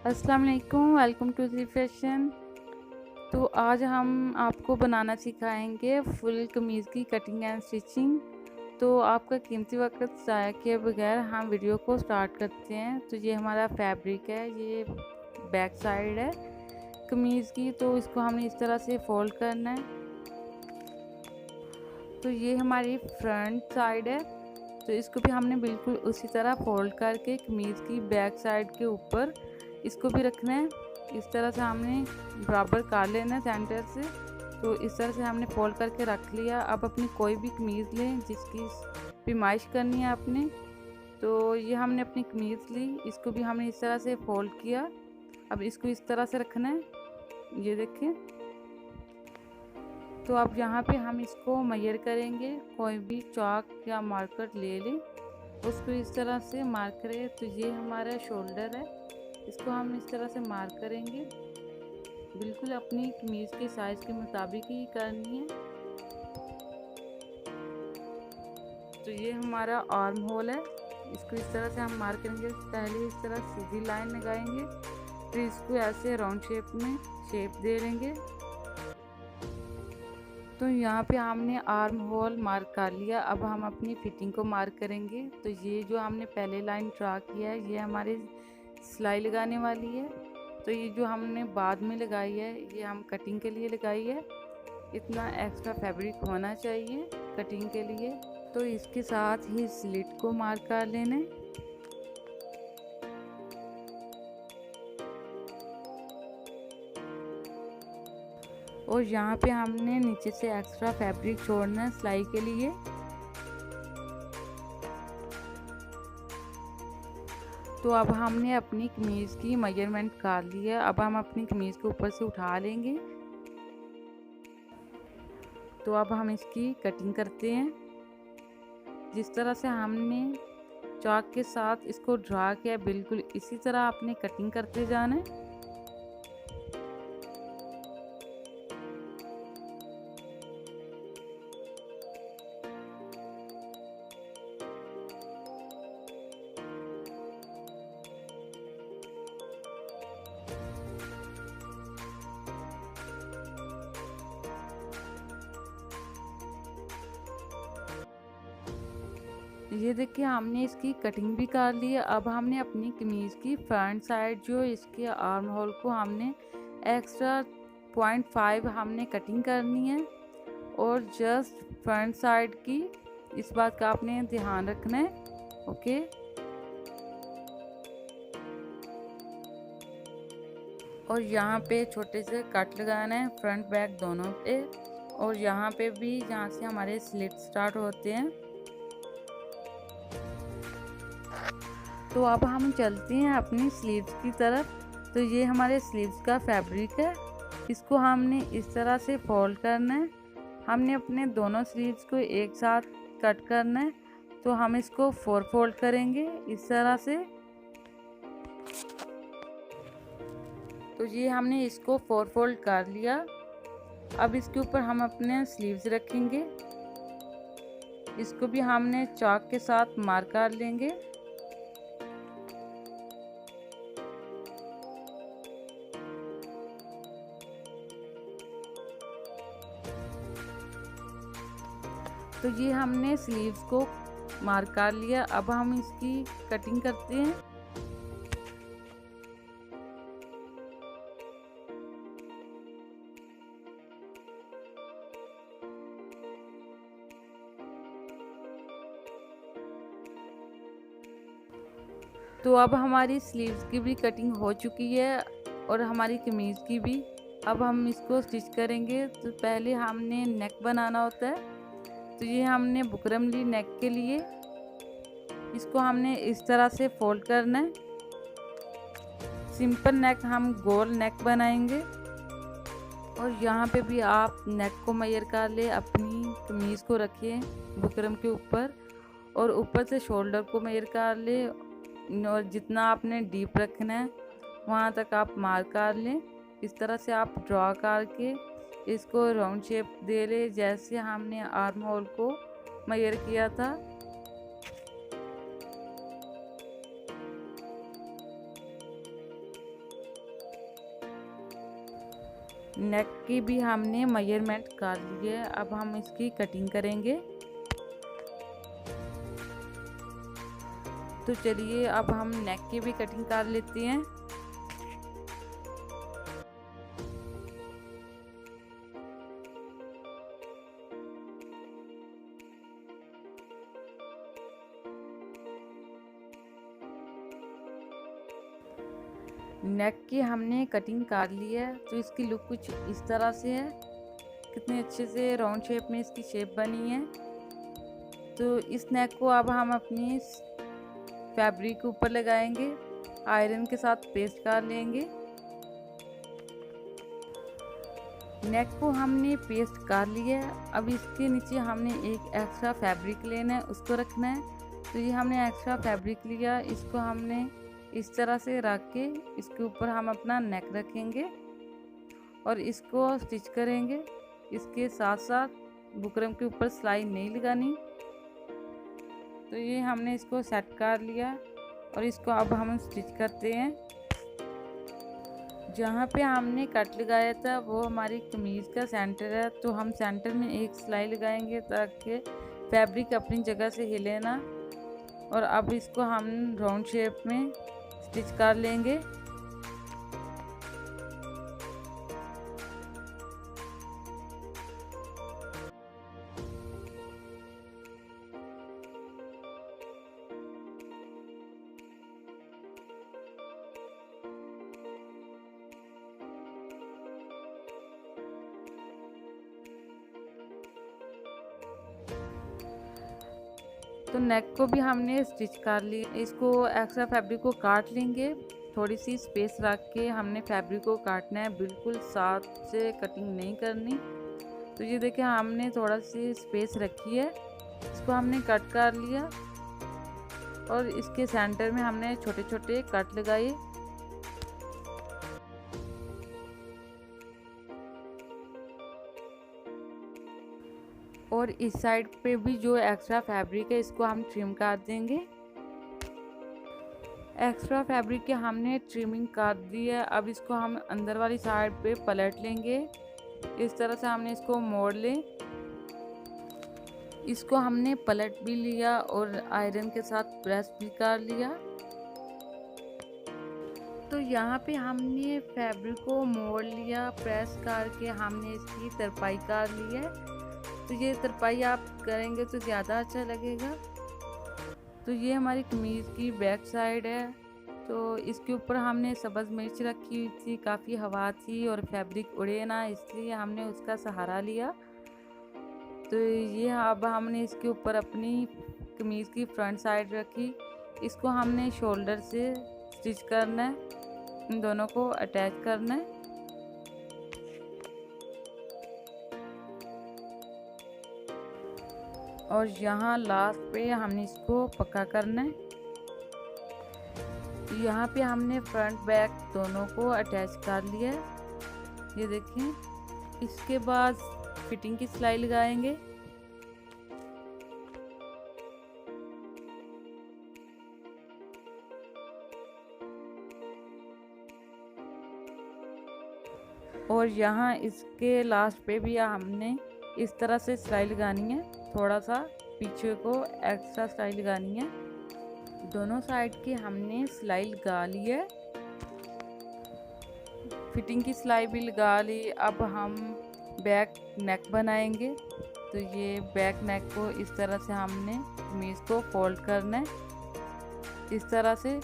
अस्सलाम वालेकुम, welcome to the fashion. तो आज हम आपको बनाना सिखाएंगे फुल कमीज़ की कटिंग एंड स्टिचिंग। तो आपका कीमती वक्त ज़ाया किए बगैर हम वीडियो को स्टार्ट करते हैं। तो ये हमारा फैब्रिक है, ये बैक साइड है कमीज़ की। तो इसको हमने इस तरह से फोल्ड करना है। तो ये हमारी फ्रंट साइड है, तो इसको भी हमने बिल्कुल उसी तरह फोल्ड करके कमीज़ की बैक साइड के ऊपर इसको भी रखना है। इस तरह से हमने बराबर कर लेना है सेंटर से। तो इस तरह से हमने फोल्ड करके रख लिया। अब अपनी कोई भी कमीज़ लें जिसकी पैमाइश करनी है आपने। तो ये हमने अपनी कमीज़ ली, इसको भी हमने इस तरह से फोल्ड किया। अब इसको इस तरह से रखना है, ये देखें। तो अब यहाँ पे हम इसको मेजर करेंगे। कोई भी चॉक या मार्कर ले लें, उसको इस तरह से मार्क करें। तो ये हमारा शोल्डर है, इसको हम इस तरह से मार्क करेंगे। बिल्कुल अपनी कमीज़ के साइज़ के मुताबिक ही करनी है। तो ये हमारा आर्म होल है, इसको इस तरह से हम मार्क करेंगे। पहले इस तरह सीधी लाइन लगाएंगे, फिर इसको ऐसे राउंड शेप में शेप दे लेंगे। तो यहाँ पे हमने आर्म होल मार्क कर लिया। अब हम अपनी फिटिंग को मार्क करेंगे। तो ये जो हमने पहले लाइन ड्रा किया है, ये हमारी सिलाई लगाने वाली है। तो ये जो हमने बाद में लगाई है, ये हम कटिंग के लिए लगाई है। इतना एक्स्ट्रा फैब्रिक होना चाहिए कटिंग के लिए। तो इसके साथ ही स्लिट को मार्क कर लेना है। और यहाँ पे हमने नीचे से एक्स्ट्रा फैब्रिक छोड़ना है सिलाई के लिए। तो अब हमने अपनी कमीज़ की मेजरमेंट कर ली है। अब हम अपनी कमीज़ को ऊपर से उठा लेंगे। तो अब हम इसकी कटिंग करते हैं। जिस तरह से हमने चाक के साथ इसको ड्रा किया, बिल्कुल इसी तरह आपने कटिंग करते जाना है। ये देखिए हमने इसकी कटिंग भी कर ली है। अब हमने अपनी कमीज़ की फ्रंट साइड जो इसके आर्म होल को हमने एक्स्ट्रा 0.5 हमने कटिंग करनी है। और जस्ट फ्रंट साइड की, इस बात का आपने ध्यान रखना है। ओके। और यहाँ पे छोटे से कट लगाना है फ्रंट बैक दोनों पे। और यहाँ पे भी, जहाँ से हमारे स्लिट स्टार्ट होते हैं। तो अब हम चलते हैं अपनी स्लीव्स की तरफ। तो ये हमारे स्लीव्स का फैब्रिक है, इसको हमने इस तरह से फोल्ड करना है। हमने अपने दोनों स्लीव्स को एक साथ कट करना है। तो हम इसको 4 फोल्ड करेंगे इस तरह से। तो ये हमने इसको 4 फोल्ड कर लिया। अब इसके ऊपर हम अपने स्लीव्स रखेंगे। इसको भी हमने चाक के साथ मार्क कर लेंगे। तो ये हमने स्लीव्स को मार्क कर लिया। अब हम इसकी कटिंग करते हैं। तो अब हमारी स्लीव्स की भी कटिंग हो चुकी है और हमारी कमीज़ की भी। अब हम इसको स्टिच करेंगे। तो पहले हमने नेक बनाना होता है। तो ये हमने बुकरम ली नेक के लिए। इसको हमने इस तरह से फोल्ड करना है। सिंपल नेक हम गोल नेक बनाएंगे। और यहाँ पे भी आप नेक को मेजर कर ले, अपनी कमीज़ को रखिए बुकरम के ऊपर। और ऊपर से शोल्डर को मेजर कर ले। और जितना आपने डीप रखना है वहाँ तक आप मार्क कर लें। इस तरह से आप ड्रॉ करके इसको राउंड शेप दे ले, जैसे हमने आर्म होल को मेजर किया था। नेक की भी हमने मेजरमेंट कर ली है, अब हम इसकी कटिंग करेंगे। तो चलिए अब हम नेक की भी कटिंग कर लेते हैं। नेक की हमने कटिंग कर ली है, तो इसकी लुक कुछ इस तरह से है। कितने अच्छे से राउंड शेप में इसकी शेप बनी है। तो इस नेक को अब हम अपनी फैब्रिक के ऊपर लगाएंगे, आयरन के साथ पेस्ट कर लेंगे। नेक को हमने पेस्ट कर लिया है, अब इसके नीचे हमने एक एक्स्ट्रा फैब्रिक लेना है, उसको रखना है। तो ये हमने एक्स्ट्रा फैब्रिक लिया, इसको हमने इस तरह से रख के इसके ऊपर हम अपना नेक रखेंगे और इसको स्टिच करेंगे। इसके साथ साथ बुकरम के ऊपर सिलाई नहीं लगानी। तो ये हमने इसको सेट कर लिया और इसको अब हम स्टिच करते हैं। जहाँ पे हमने कट लगाया था वो हमारी कमीज़ का सेंटर है, तो हम सेंटर में एक सिलाई लगाएंगे ताकि फैब्रिक अपनी जगह से हिले ना। और अब इसको हम राउंड शेप में स्टिच कर लेंगे। तो नेक को भी हमने स्टिच कर लिया। इसको एक्स्ट्रा फैब्रिक को काट लेंगे, थोड़ी सी स्पेस रख के हमने फैब्रिक को काटना है, बिल्कुल साथ से कटिंग नहीं करनी। तो ये देखिए हमने थोड़ा सी स्पेस रखी है, इसको हमने कट कर लिया और इसके सेंटर में हमने छोटे छोटे कट लगाए। और इस साइड पे भी जो एक्स्ट्रा फैब्रिक है इसको हम ट्रिम कर देंगे। एक्स्ट्रा फैब्रिक के हमने ट्रिमिंग कर दी है, अब इसको हम अंदर वाली साइड पे पलट लेंगे। इस तरह से हमने इसको मोड़ लें। इसको हमने पलट भी लिया और आयरन के साथ प्रेस भी कर लिया। तो यहाँ पे हमने फैब्रिक को मोड़ लिया, प्रेस करके हमने इसकी तरपाई कर ली है। तो ये तरपाई आप करेंगे तो ज़्यादा अच्छा लगेगा। तो ये हमारी कमीज़ की बैक साइड है। तो इसके ऊपर हमने सब्ज़ मिर्च रखी हुई थी, काफ़ी हवा थी और फैब्रिक उड़े ना, इसलिए हमने उसका सहारा लिया। तो ये अब हमने इसके ऊपर अपनी कमीज़ की फ्रंट साइड रखी। इसको हमने शोल्डर से स्टिच करना है, इन दोनों को अटैच करना है। और यहाँ लास्ट पे हमने इसको पक्का करना है। यहाँ पे हमने फ्रंट बैक दोनों को अटैच कर लिया है, ये देखें। इसके बाद फिटिंग की सिलाई लगाएंगे। और यहाँ इसके लास्ट पे भी हमने इस तरह से सिलाई लगानी है, थोड़ा सा पीछे को एक्स्ट्रा सिलाई लगानी है। दोनों साइड की हमने सिलाई लगा ली है, फिटिंग की सिलाई भी लगा ली। अब हम बैक नेक बनाएंगे। तो ये बैक नेक को इस तरह से हमने कमीज़ को फोल्ड करना है, इस तरह से।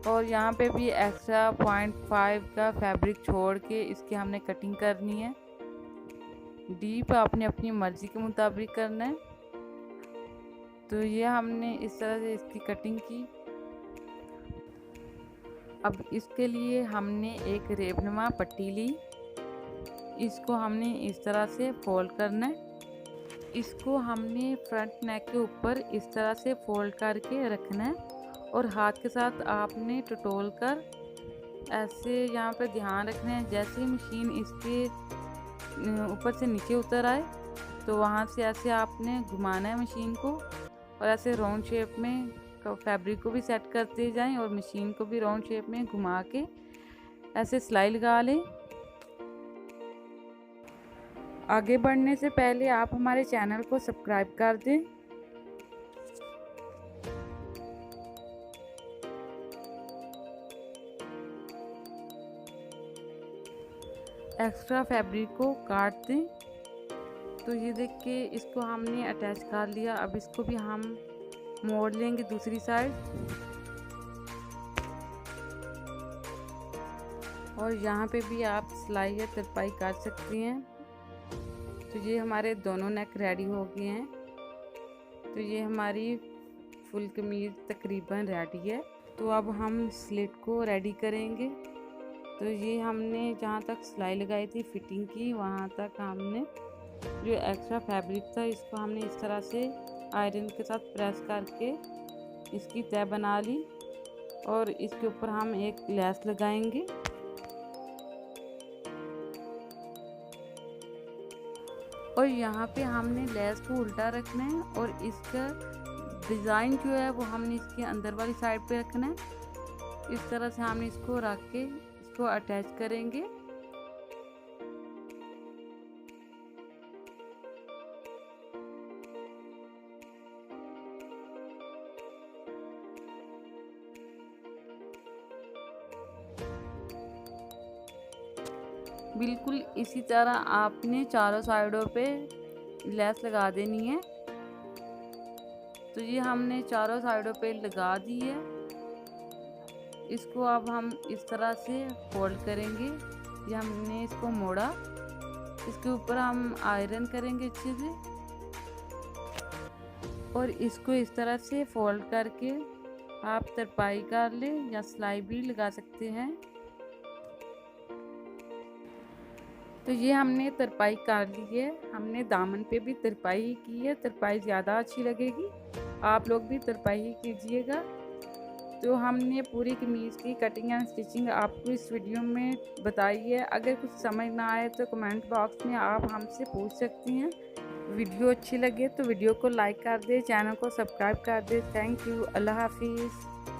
और यहाँ पे भी एक्स्ट्रा 0.5 का फैब्रिक छोड़ के इसकी हमने कटिंग करनी है। डीप आपने अपनी मर्ज़ी के मुताबिक करना है। तो ये हमने इस तरह से इसकी कटिंग की। अब इसके लिए हमने एक रेबनुमा पट्टी ली, इसको हमने इस तरह से फोल्ड करना है। इसको हमने फ्रंट नेक के ऊपर इस तरह से फोल्ड करके रखना है और हाथ के साथ आपने टटोल कर ऐसे यहाँ पर ध्यान रखना है, जैसे मशीन इसके ऊपर से नीचे उतर आए तो वहाँ से ऐसे आपने घुमाना है मशीन को, और ऐसे राउंड शेप में फैब्रिक को भी सेट करते जाएं और मशीन को भी राउंड शेप में घुमा के ऐसे सिलाई लगा लें। आगे बढ़ने से पहले आप हमारे चैनल को सब्सक्राइब कर दें। एक्स्ट्रा फैब्रिक को काट दें। तो ये देख के इसको हमने अटैच कर लिया। अब इसको भी हम मोड़ लेंगे दूसरी साइड। और यहाँ पे भी आप सिलाई या तरपाई काट सकती हैं। तो ये हमारे दोनों नेक रेडी हो गए हैं। तो ये हमारी फुल कमीज तकरीबन रेडी है। तो अब हम स्लिट को रेडी करेंगे। तो ये हमने जहाँ तक सिलाई लगाई थी फिटिंग की, वहाँ तक हमने जो एक्स्ट्रा फैब्रिक था इसको हमने इस तरह से आयरन के साथ प्रेस करके इसकी तह बना ली। और इसके ऊपर हम एक लेस लगाएंगे। और यहाँ पे हमने लेस को उल्टा रखना है और इसका डिज़ाइन जो है वो हमने इसके अंदर वाली साइड पे रखना है। इस तरह से हमने इसको रख के इसको अटैच करेंगे। बिल्कुल इसी तरह आपने चारों साइडों पे लेस लगा देनी है। तो ये हमने चारों साइडों पे लगा दी है। इसको अब हम इस तरह से फोल्ड करेंगे। ये हमने इसको मोड़ा। इसके ऊपर हम आयरन करेंगे अच्छे से और इसको इस तरह से फोल्ड करके आप तरपाई कर लें या सिलाई भी लगा सकते हैं। तो ये हमने तरपाई कर ली है। हमने दामन पे भी तरपाई की है। तरपाई ज़्यादा अच्छी लगेगी। आप लोग भी तरपाई कीजिएगा। तो हमने पूरी कमीज़ की कटिंग एंड स्टिचिंग आपको इस वीडियो में बताई है। अगर कुछ समझ ना आए तो कमेंट बॉक्स में आप हमसे पूछ सकती हैं। वीडियो अच्छी लगे तो वीडियो को लाइक कर दे, चैनल को सब्सक्राइब कर दे। Thank you. अल्लाह हाफिज़।